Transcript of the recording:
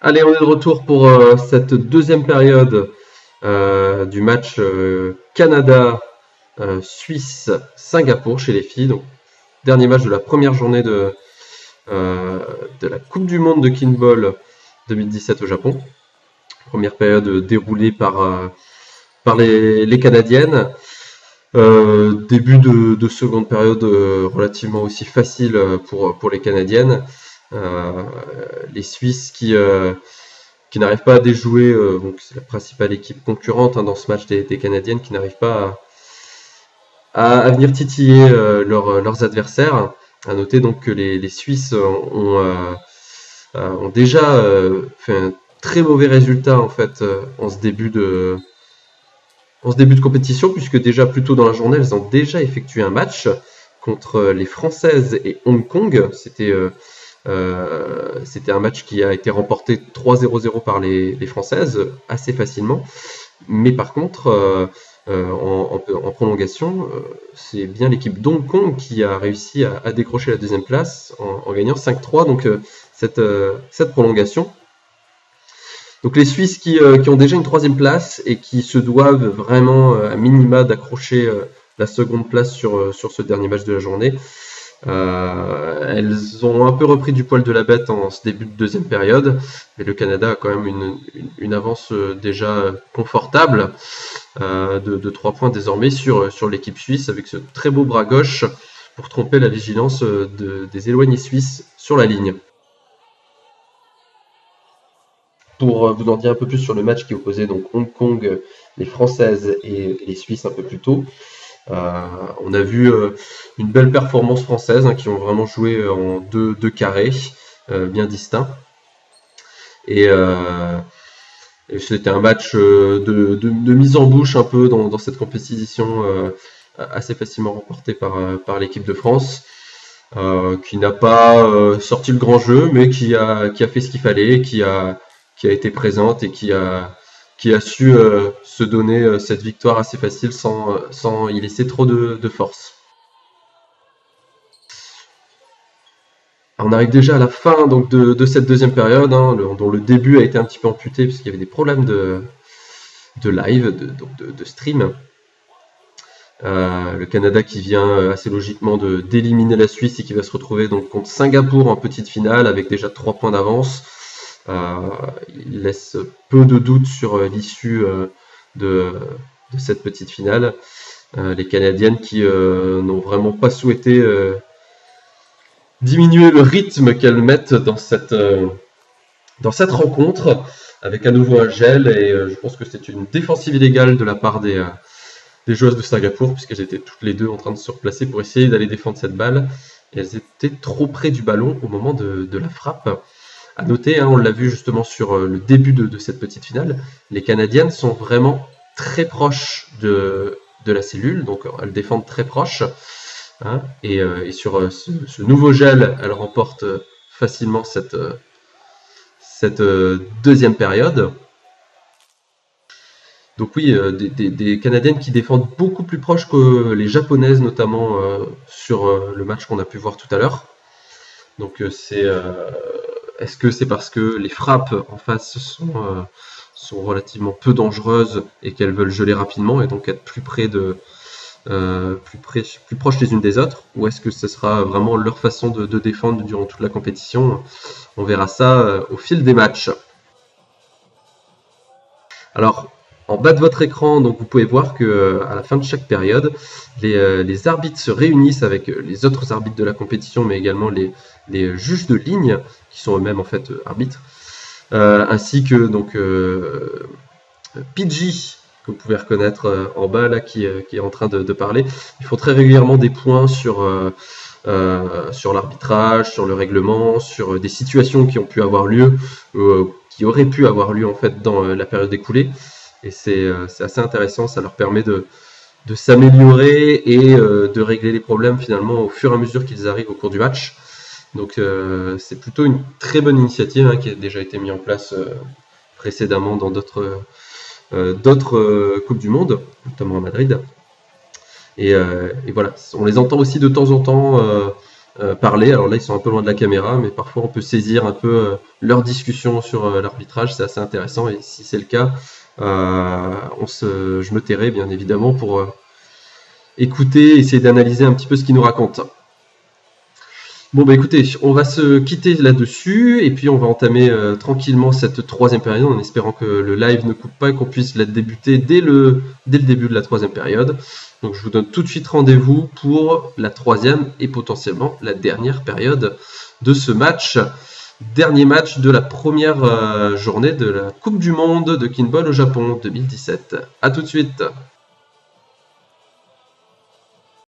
Allez, on est de retour pour cette deuxième période du match Canada-Suisse-Singapour chez les filles. Donc, dernier match de la première journée de la Coupe du Monde de Kinball 2017 au Japon. Première période déroulée par les Canadiennes. Début de seconde période relativement aussi facile pour les Canadiennes. Les Suisses qui n'arrivent pas à déjouer, donc c'est la principale équipe concurrente dans ce match des Canadiennes, qui n'arrivent pas à venir titiller leurs adversaires. À noter donc que les Suisses ont déjà fait un très mauvais résultat en fait en ce début de compétition, puisque déjà plus tôt dans la journée, elles ont déjà effectué un match contre les Françaises et Hong Kong. C'était un match qui a été remporté 3-0-0 par les Françaises assez facilement. Mais par contre, en prolongation, c'est bien l'équipe d'Hong Kong qui a réussi à décrocher la deuxième place en gagnant 5-3. Donc cette prolongation. Donc les Suisses qui ont déjà une troisième place et qui se doivent vraiment à minima d'accrocher la seconde place sur ce dernier match de la journée. Elles ont un peu repris du poil de la bête en ce début de deuxième période, mais le Canada a quand même une avance déjà confortable de 3 points désormais sur l'équipe suisse, avec ce très beau bras gauche pour tromper la vigilance des éloignés suisses sur la ligne. Pour vous en dire un peu plus sur le match qui opposait donc Hong Kong, les Françaises et les Suisses un peu plus tôt. On a vu une belle performance française qui ont vraiment joué en deux carrés bien distincts. Et c'était un match de mise en bouche un peu dans cette compétition assez facilement remportée par l'équipe de France, qui n'a pas sorti le grand jeu, mais qui a fait ce qu'il fallait, qui a été présente et qui a su se donner cette victoire assez facile sans y laisser trop de force. On arrive déjà à la fin donc, de cette deuxième période, dont le début a été un petit peu amputé puisqu'il y avait des problèmes de live, de stream. Le Canada qui vient assez logiquement d'éliminer la Suisse et qui va se retrouver donc contre Singapour en petite finale avec déjà 3 points d'avance. Il laisse peu de doutes sur l'issue de cette petite finale. Les Canadiennes qui n'ont vraiment pas souhaité diminuer le rythme qu'elles mettent dans cette rencontre, avec à nouveau un gel, et je pense que c'est une défensive illégale de la part des joueuses de Singapour, puisqu'elles étaient toutes les deux en train de se replacer pour essayer d'aller défendre cette balle, et elles étaient trop près du ballon au moment de la frappe. À noter, on l'a vu justement sur le début de cette petite finale, les Canadiennes sont vraiment très proches de la cellule, donc elles défendent très proches, et sur ce nouveau gel, elles remportent facilement cette deuxième période. Donc oui, des Canadiennes qui défendent beaucoup plus proches que les Japonaises, notamment sur le match qu'on a pu voir tout à l'heure. Donc est-ce que c'est parce que les frappes en face sont relativement peu dangereuses et qu'elles veulent geler rapidement et donc être plus proches les unes des autres, ou est-ce que ce sera vraiment leur façon de défendre durant toute la compétition? On verra ça au fil des matchs. Alors, en bas de votre écran, donc vous pouvez voir que à la fin de chaque période, les arbitres se réunissent avec les autres arbitres de la compétition, mais également les juges de ligne, qui sont eux-mêmes en fait arbitres, ainsi que donc PG, que vous pouvez reconnaître en bas là, qui est en train de parler. Ils font très régulièrement des points sur l'arbitrage, sur le règlement, sur des situations qui ont pu avoir lieu, qui auraient pu avoir lieu en fait dans la période écoulée. Et c'est assez intéressant, ça leur permet de s'améliorer et de régler les problèmes finalement au fur et à mesure qu'ils arrivent au cours du match. Donc c'est plutôt une très bonne initiative qui a déjà été mise en place précédemment dans d'autres Coupes du Monde, notamment à Madrid. Et voilà, on les entend aussi de temps en temps parler. Alors là, ils sont un peu loin de la caméra, mais parfois on peut saisir un peu leur discussion sur l'arbitrage. C'est assez intéressant. Et si c'est le cas, je me tairai bien évidemment pour écouter, essayer d'analyser un petit peu ce qu'ils nous racontent. Bon bah écoutez, on va se quitter là-dessus et puis on va entamer tranquillement cette troisième période en espérant que le live ne coupe pas et qu'on puisse la débuter dès le début de la troisième période. Donc je vous donne tout de suite rendez-vous pour la troisième et potentiellement la dernière période de ce match. Dernier match de la première journée de la Coupe du Monde de Kinball au Japon 2017. A tout de suite.